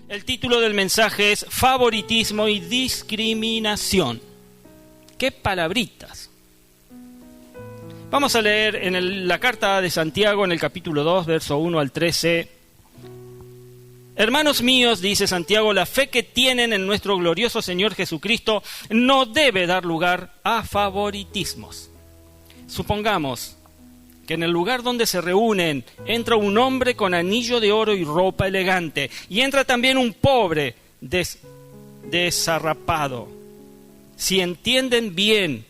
El título del mensaje es Favoritismo y discriminación. ¡Qué palabritas! Vamos a leer en la carta de Santiago, en el capítulo 2, verso 1 al 13. Hermanos míos, dice Santiago, la fe que tienen en nuestro glorioso Señor Jesucristo no debe dar lugar a favoritismos. Supongamos que en el lugar donde se reúnen entra un hombre con anillo de oro y ropa elegante, y entra también un pobre desarrapado. Si atienden bien,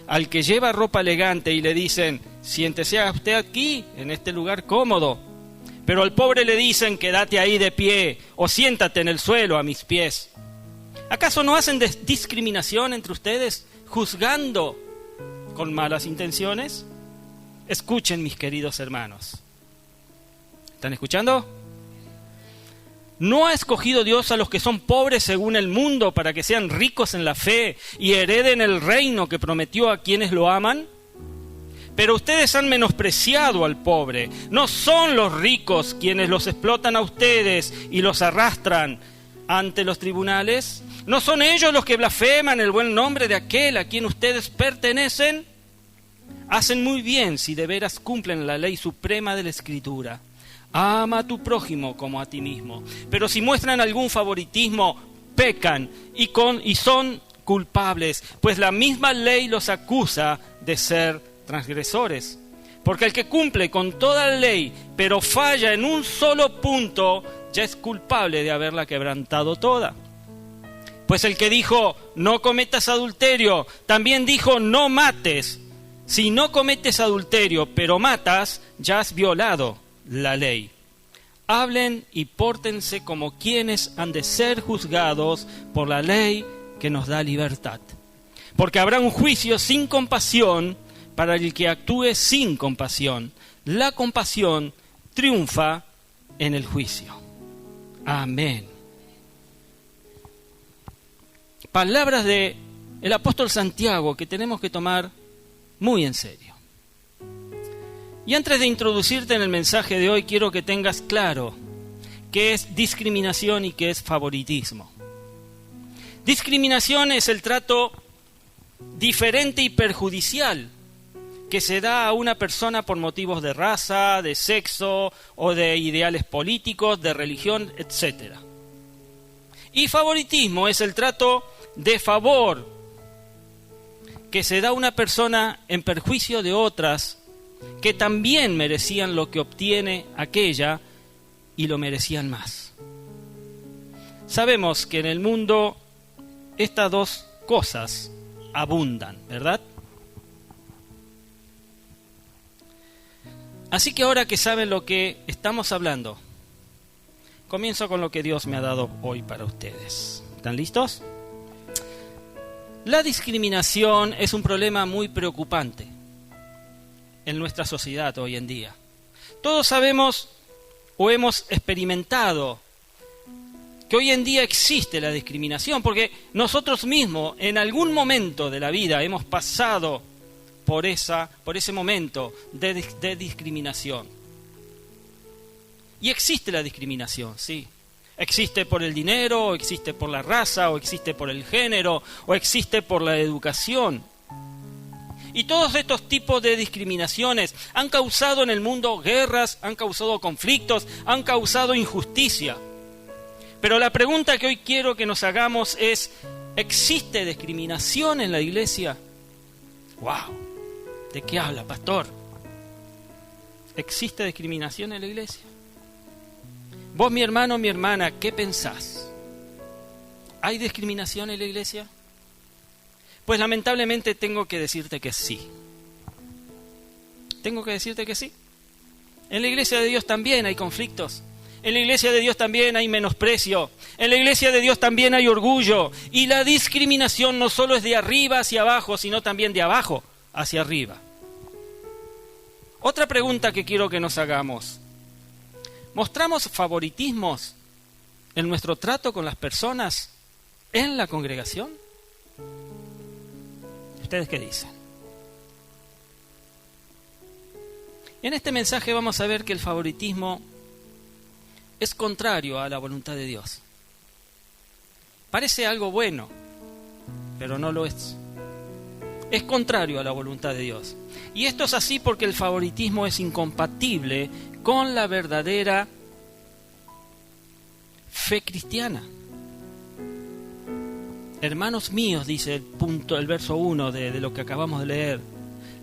al que lleva ropa elegante y le dicen, siéntese usted aquí, en este lugar cómodo, pero al pobre le dicen, quédate ahí de pie, o siéntate en el suelo a mis pies. ¿Acaso no hacen discriminación entre ustedes, juzgando con malas intenciones? Escuchen, mis queridos hermanos. ¿Están escuchando? ¿No ha escogido Dios a los que son pobres según el mundo para que sean ricos en la fe y hereden el reino que prometió a quienes lo aman? Pero ustedes han menospreciado al pobre. No son los ricos quienes los explotan a ustedes y los arrastran ante los tribunales. ¿No son ellos los que blasfeman el buen nombre de aquel a quien ustedes pertenecen? Hacen muy bien si de veras cumplen la ley suprema de la Escritura. Ama a tu prójimo como a ti mismo. Pero si muestran algún favoritismo, pecan y son culpables, pues la misma ley los acusa de ser transgresores. Porque el que cumple con toda la ley, pero falla en un solo punto, ya es culpable de haberla quebrantado toda. Pues el que dijo, no cometas adulterio, también dijo, no mates. Si no cometes adulterio, pero matas, ya has violado la ley. Hablen y pórtense como quienes han de ser juzgados por la ley que nos da libertad. Porque habrá un juicio sin compasión para el que actúe sin compasión. La compasión triunfa en el juicio. Amén. Palabras del apóstol Santiago que tenemos que tomar muy en serio. Y antes de introducirte en el mensaje de hoy, quiero que tengas claro qué es discriminación y qué es favoritismo. Discriminación es el trato diferente y perjudicial que se da a una persona por motivos de raza, de sexo o de ideales políticos, de religión, etc. Y favoritismo es el trato de favor que se da a una persona en perjuicio de otras que también merecían lo que obtiene aquella y lo merecían más. Sabemos que en el mundo estas dos cosas abundan, ¿verdad? Así que ahora que saben lo que estamos hablando, comienzo con lo que Dios me ha dado hoy para ustedes. ¿Están listos? La discriminación es un problema muy preocupante en nuestra sociedad hoy en día. Todos sabemos o hemos experimentado que hoy en día existe la discriminación, porque nosotros mismos en algún momento de la vida hemos pasado por ese momento de discriminación. Y existe la discriminación, sí. Existe por el dinero, o existe por la raza, o existe por el género, o existe por la educación. Y todos estos tipos de discriminaciones han causado en el mundo guerras, han causado conflictos, han causado injusticia. Pero la pregunta que hoy quiero que nos hagamos es, ¿existe discriminación en la iglesia? ¡Wow! ¿De qué habla, pastor? ¿Existe discriminación en la iglesia? Vos, mi hermano, mi hermana, ¿qué pensás? ¿Hay discriminación en la iglesia? Pues lamentablemente tengo que decirte que sí. Tengo que decirte que sí. En la iglesia de Dios también hay conflictos. En la iglesia de Dios también hay menosprecio. En la iglesia de Dios también hay orgullo. Y la discriminación no solo es de arriba hacia abajo, sino también de abajo hacia arriba. Otra pregunta que quiero que nos hagamos. ¿Mostramos favoritismos en nuestro trato con las personas en la congregación? ¿Ustedes qué dicen? En este mensaje vamos a ver que el favoritismo es contrario a la voluntad de Dios. Parece algo bueno, pero no lo es. Es contrario a la voluntad de Dios. Y esto es así porque el favoritismo es incompatible con la verdadera fe cristiana. Hermanos míos, dice el verso 1 de lo que acabamos de leer,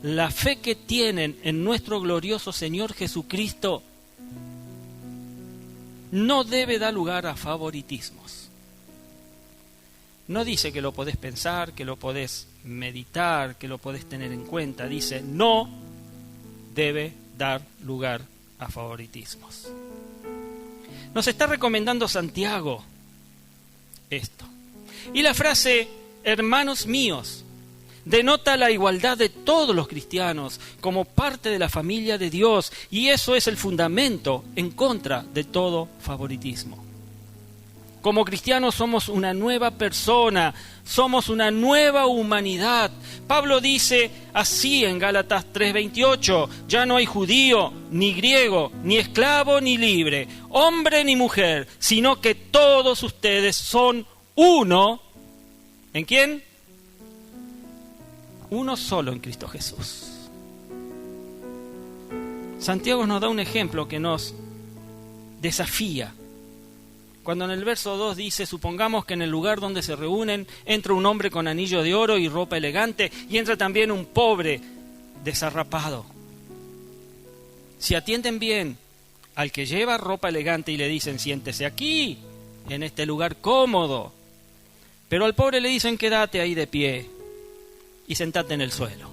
la fe que tienen en nuestro glorioso Señor Jesucristo no debe dar lugar a favoritismos. No dice que lo podés pensar, que lo podés meditar, que lo podés tener en cuenta. Dice, no debe dar lugar a favoritismos. Nos está recomendando Santiago esto. Y la frase, hermanos míos, denota la igualdad de todos los cristianos como parte de la familia de Dios, y eso es el fundamento en contra de todo favoritismo. Como cristianos somos una nueva persona, somos una nueva humanidad. Pablo dice así en Gálatas 3:28, ya no hay judío, ni griego, ni esclavo, ni libre, hombre ni mujer, sino que todos ustedes son uno. ¿En quién? Uno solo en Cristo Jesús. Santiago nos da un ejemplo que nos desafía. Cuando en el verso 2 dice, supongamos que en el lugar donde se reúnen entra un hombre con anillo de oro y ropa elegante y entra también un pobre desarrapado. Si atienden bien al que lleva ropa elegante y le dicen, siéntese aquí, en este lugar cómodo, pero al pobre le dicen, quédate ahí de pie y sentate en el suelo,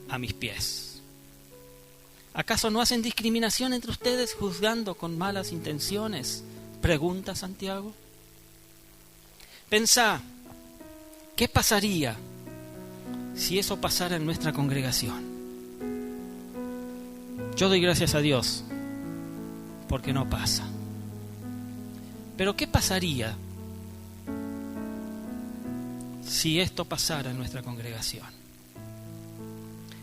a mis pies. ¿Acaso no hacen discriminación entre ustedes juzgando con malas intenciones? Pregunta Santiago. Pensá, ¿qué pasaría si eso pasara en nuestra congregación? Yo doy gracias a Dios porque no pasa. Pero ¿qué pasaría si esto pasara en nuestra congregación?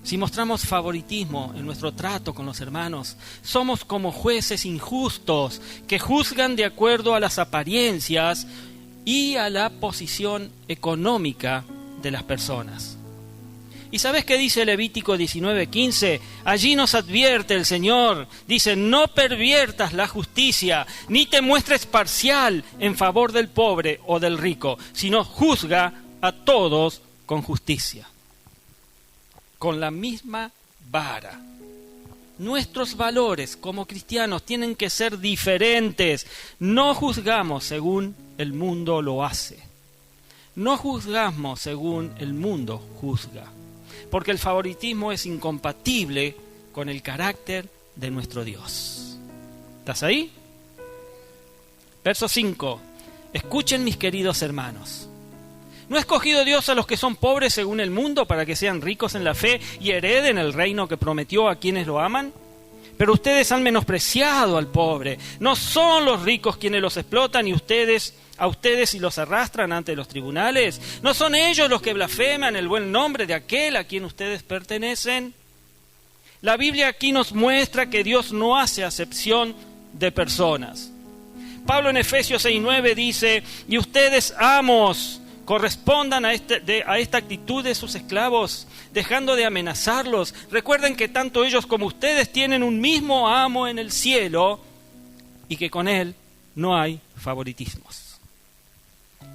Si mostramos favoritismo en nuestro trato con los hermanos, somos como jueces injustos que juzgan de acuerdo a las apariencias y a la posición económica de las personas. ¿Y sabes qué dice Levítico 19:15? Allí nos advierte el Señor. Dice, no perviertas la justicia, ni te muestres parcial en favor del pobre o del rico, sino juzga a todos con justicia, con la misma vara. Nuestros valores como cristianos tienen que ser diferentes. No juzgamos según el mundo lo hace. No juzgamos según el mundo juzga. Porque el favoritismo es incompatible con el carácter de nuestro Dios. ¿Estás ahí? Verso 5. Escuchen, mis queridos hermanos. ¿No ha escogido Dios a los que son pobres según el mundo para que sean ricos en la fe y hereden el reino que prometió a quienes lo aman? Pero ustedes han menospreciado al pobre. No son los ricos quienes los explotan y a ustedes y los arrastran ante los tribunales. ¿No son ellos los que blasfeman el buen nombre de aquel a quien ustedes pertenecen? La Biblia aquí nos muestra que Dios no hace acepción de personas. Pablo en Efesios 6:9 dice, y ustedes, amos, correspondan a esta actitud de sus esclavos, dejando de amenazarlos. Recuerden que tanto ellos como ustedes tienen un mismo amo en el cielo y que con él no hay favoritismos.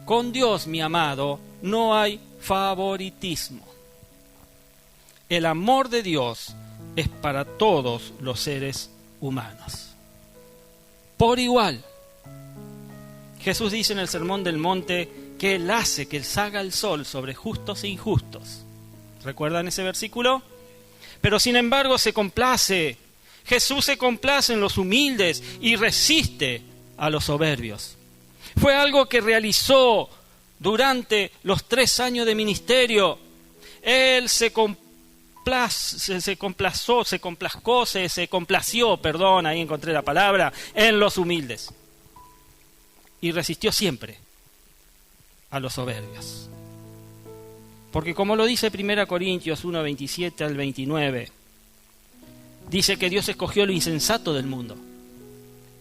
Con Dios, mi amado, no hay favoritismo. El amor de Dios es para todos los seres humanos, por igual. Jesús dice en el Sermón del Monte que Él hace que salga el sol sobre justos e injustos. ¿Recuerdan ese versículo? Pero sin embargo se complace. Jesús se complace en los humildes y resiste a los soberbios. Fue algo que realizó durante los 3 años de ministerio. Él se complació, ahí encontré la palabra, en los humildes. Y resistió siempre a los soberbios. Porque como lo dice 1 Corintios 1, 27 al 29, dice que Dios escogió lo insensato del mundo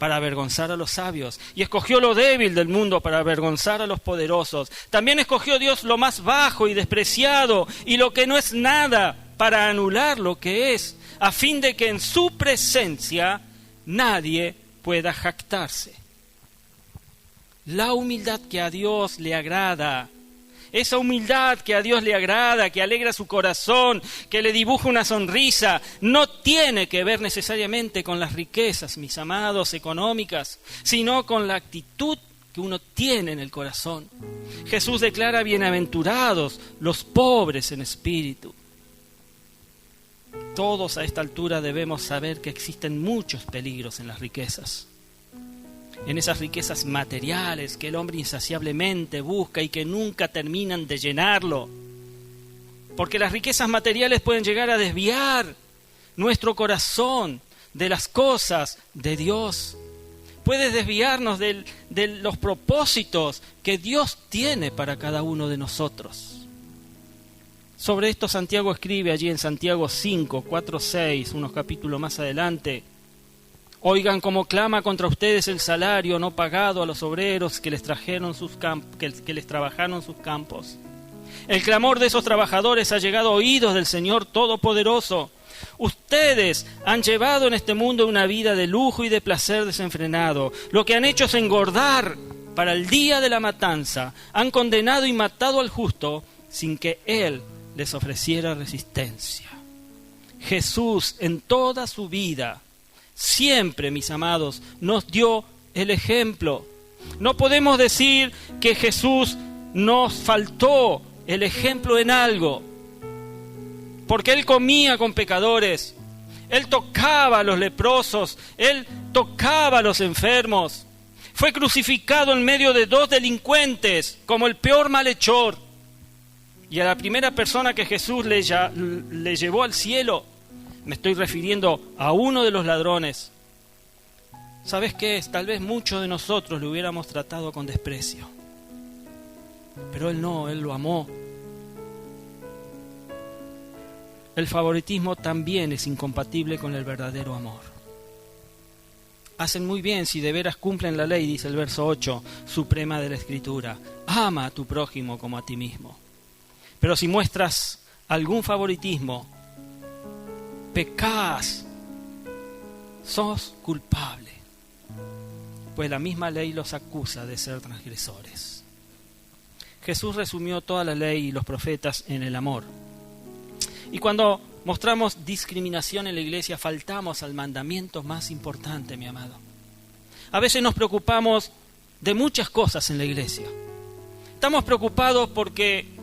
para avergonzar a los sabios, y escogió lo débil del mundo para avergonzar a los poderosos. También escogió Dios lo más bajo y despreciado, y lo que no es nada, para anular lo que es, a fin de que en su presencia nadie pueda jactarse. La humildad que a Dios le agrada, esa humildad que a Dios le agrada, que alegra su corazón, que le dibuja una sonrisa, no tiene que ver necesariamente con las riquezas, mis amados, económicas, sino con la actitud que uno tiene en el corazón. Jesús declara: bienaventurados los pobres en espíritu. Todos a esta altura debemos saber que existen muchos peligros en las riquezas. En esas riquezas materiales que el hombre insaciablemente busca y que nunca terminan de llenarlo. Porque las riquezas materiales pueden llegar a desviar nuestro corazón de las cosas de Dios. Puede desviarnos de los propósitos que Dios tiene para cada uno de nosotros. Sobre esto Santiago escribe allí en Santiago 5, 4, 6, unos capítulos más adelante: oigan cómo clama contra ustedes el salario no pagado a los obreros que les trabajaron sus campos. El clamor de esos trabajadores ha llegado a oídos del Señor Todopoderoso. Ustedes han llevado en este mundo una vida de lujo y de placer desenfrenado. Lo que han hecho es engordar para el día de la matanza. Han condenado y matado al justo sin que Él les ofreciera resistencia. Jesús en toda su vida siempre, mis amados, nos dio el ejemplo. No podemos decir que Jesús nos faltó el ejemplo en algo, porque Él comía con pecadores, Él tocaba a los leprosos, Él tocaba a los enfermos. Fue crucificado en medio de 2 delincuentes como el peor malhechor. Y a la primera persona que Jesús le llevó al cielo, me estoy refiriendo a uno de los ladrones. ¿Sabes qué es? Tal vez muchos de nosotros lo hubiéramos tratado con desprecio. Pero Él no, Él lo amó. El favoritismo también es incompatible con el verdadero amor. Hacen muy bien si de veras cumplen la ley, dice el verso 8, suprema de la Escritura. Ama a tu prójimo como a ti mismo. Pero si muestras algún favoritismo, pecás, sos culpable, pues la misma ley los acusa de ser transgresores. Jesús resumió toda la ley y los profetas en el amor. Y cuando mostramos discriminación en la iglesia, faltamos al mandamiento más importante, mi amado. A veces nos preocupamos de muchas cosas en la iglesia. Estamos preocupados porque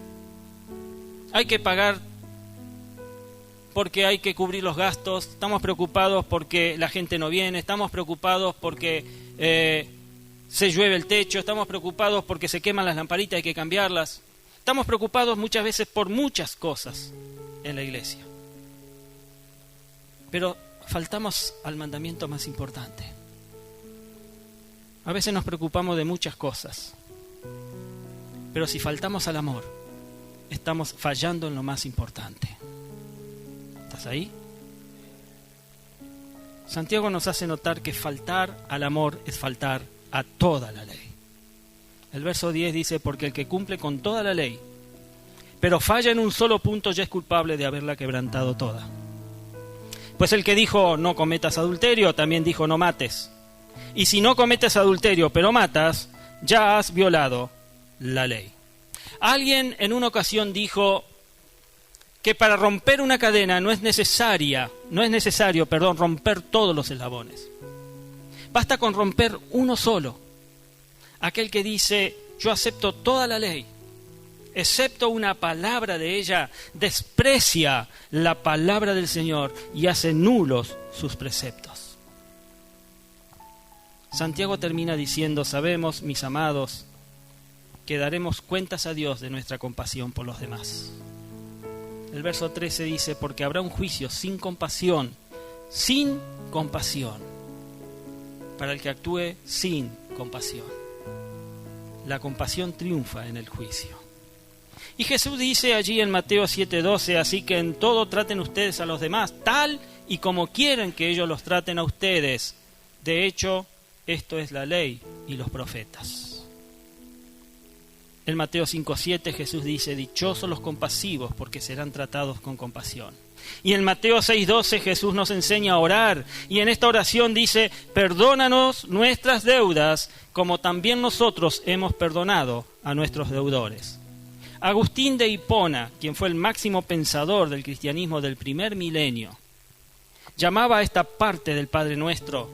hay que pagar, porque hay que cubrir los gastos, estamos preocupados porque la gente no viene, estamos preocupados porque se llueve el techo, estamos preocupados porque se queman las lamparitas, hay que cambiarlas. Estamos preocupados muchas veces por muchas cosas en la iglesia. Pero faltamos al mandamiento más importante. A veces nos preocupamos de muchas cosas, pero si faltamos al amor, estamos fallando en lo más importante. ¿Estás ahí? Santiago nos hace notar que faltar al amor es faltar a toda la ley. El verso 10 dice: porque el que cumple con toda la ley, pero falla en un solo punto, ya es culpable de haberla quebrantado toda. Pues el que dijo no cometas adulterio, también dijo no mates. Y si no cometes adulterio, pero matas, ya has violado la ley. Alguien en una ocasión dijo que para romper una cadena no es necesario romper todos los eslabones. Basta con romper uno solo. Aquel que dice, yo acepto toda la ley, excepto una palabra de ella, desprecia la palabra del Señor y hace nulos sus preceptos. Santiago termina diciendo, sabemos, mis amados, que daremos cuentas a Dios de nuestra compasión por los demás. El verso 13 dice, porque habrá un juicio sin compasión, para el que actúe sin compasión. La compasión triunfa en el juicio. Y Jesús dice allí en Mateo 7:12, así que en todo traten ustedes a los demás, tal y como quieren que ellos los traten a ustedes. De hecho, esto es la ley y los profetas. En Mateo 5:7 Jesús dice: dichosos los compasivos, porque serán tratados con compasión. Y en Mateo 6:12 Jesús nos enseña a orar, y en esta oración dice: perdónanos nuestras deudas, como también nosotros hemos perdonado a nuestros deudores. Agustín de Hipona, quien fue el máximo pensador del cristianismo del primer milenio, llamaba a esta parte del Padre Nuestro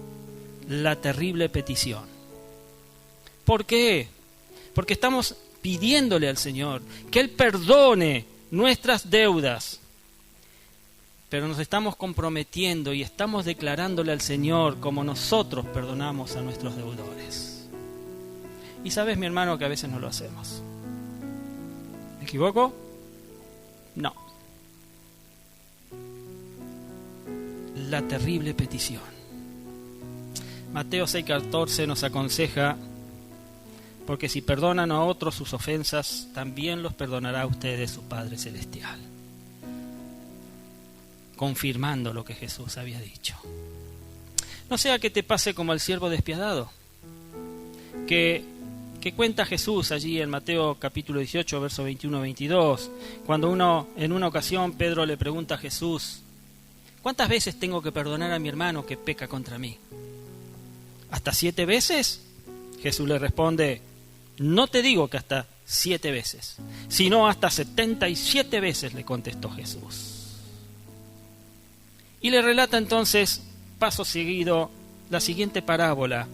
la terrible petición. ¿Por qué? Porque estamos pidiéndole al Señor que Él perdone nuestras deudas, pero nos estamos comprometiendo y estamos declarándole al Señor como nosotros perdonamos a nuestros deudores. Y sabes, mi hermano, que a veces no lo hacemos. ¿Me equivoco? No. La terrible petición. Mateo 6:14 nos aconseja: porque si perdonan a otros sus ofensas, también los perdonará a ustedes su Padre Celestial. Confirmando lo que Jesús había dicho. No sea que te pase como al siervo despiadado, que cuenta Jesús allí en Mateo capítulo 18, verso 21-22, cuando en una ocasión Pedro le pregunta a Jesús: ¿cuántas veces tengo que perdonar a mi hermano que peca contra mí? ¿Hasta 7 veces? Jesús le responde: no te digo que hasta 7 veces, sino hasta 77 veces, le contestó Jesús. Y le relata entonces, paso seguido, la siguiente parábola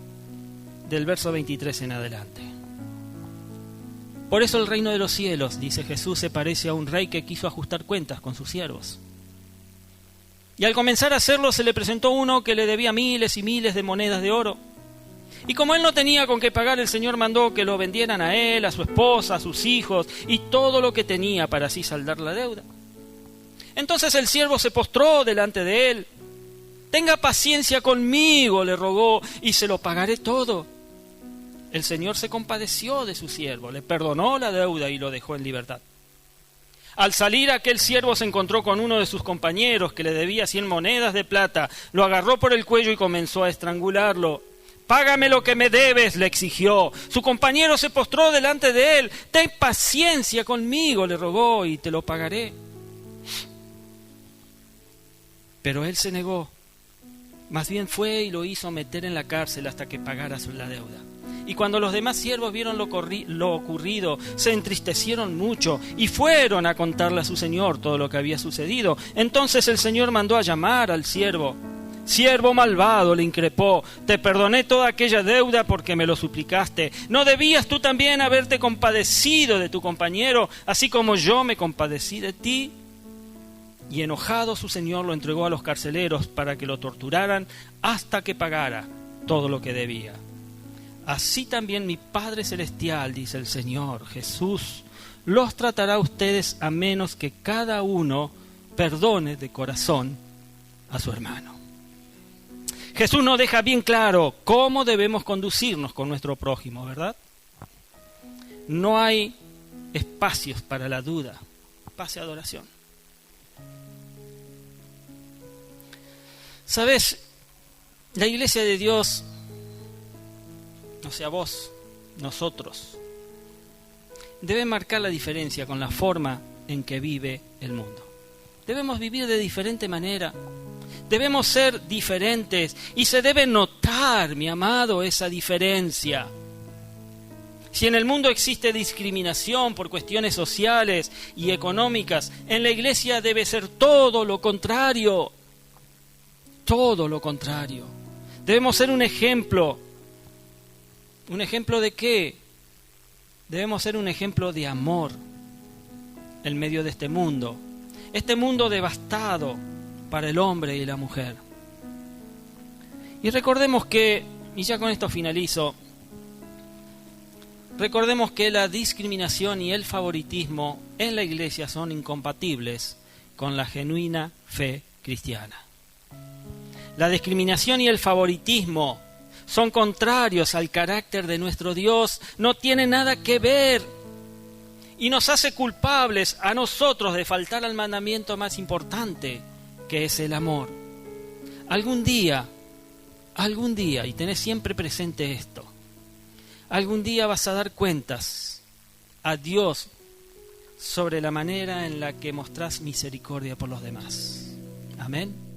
del verso 23 en adelante. Por eso el reino de los cielos, dice Jesús, se parece a un rey que quiso ajustar cuentas con sus siervos. Y al comenzar a hacerlo se le presentó uno que le debía miles y miles de monedas de oro. Y como él no tenía con qué pagar, el Señor mandó que lo vendieran a él, a su esposa, a sus hijos y todo lo que tenía para así saldar la deuda. Entonces el siervo se postró delante de él. Tenga paciencia conmigo, le rogó, y se lo pagaré todo. El Señor se compadeció de su siervo, le perdonó la deuda y lo dejó en libertad. Al salir, aquel siervo se encontró con uno de sus compañeros que le debía 100 monedas de plata, lo agarró por el cuello y comenzó a estrangularlo. «Págame lo que me debes», le exigió. Su compañero se postró delante de él. «Ten paciencia conmigo», le rogó, «y te lo pagaré». Pero él se negó. Más bien fue y lo hizo meter en la cárcel hasta que pagara la deuda. Y cuando los demás siervos vieron lo ocurrido, se entristecieron mucho y fueron a contarle a su señor todo lo que había sucedido. Entonces el Señor mandó a llamar al siervo. «Siervo malvado», le increpó, «te perdoné toda aquella deuda porque me lo suplicaste. ¿No debías tú también haberte compadecido de tu compañero, así como yo me compadecí de ti?» Y enojado su señor lo entregó a los carceleros para que lo torturaran hasta que pagara todo lo que debía. Así también mi Padre Celestial, dice el Señor Jesús, los tratará a ustedes a menos que cada uno perdone de corazón a su hermano. Jesús nos deja bien claro cómo debemos conducirnos con nuestro prójimo, ¿verdad? No hay espacios para la duda, paz y adoración. ¿Sabes? La iglesia de Dios, o sea, vos, nosotros, debe marcar la diferencia con la forma en que vive el mundo. Debemos vivir de diferente manera, debemos ser diferentes y se debe notar, mi amado, esa diferencia. Si en el mundo existe discriminación por cuestiones sociales y económicas, en la iglesia debe ser todo lo contrario. Todo lo contrario. Debemos ser un ejemplo. ¿Un ejemplo de qué? Debemos ser un ejemplo de amor en medio de este mundo devastado para el hombre y la mujer. Y recordemos que, y ya con esto finalizo, recordemos que la discriminación y el favoritismo en la iglesia son incompatibles con la genuina fe cristiana. La discriminación y el favoritismo son contrarios al carácter de nuestro Dios, no tienen nada que ver y nos hace culpables a nosotros de faltar al mandamiento más importante, que es el amor. Algún día algún día, y tenés siempre presente esto, algún día vas a dar cuentas a Dios sobre la manera en la que mostrás misericordia por los demás. Amén.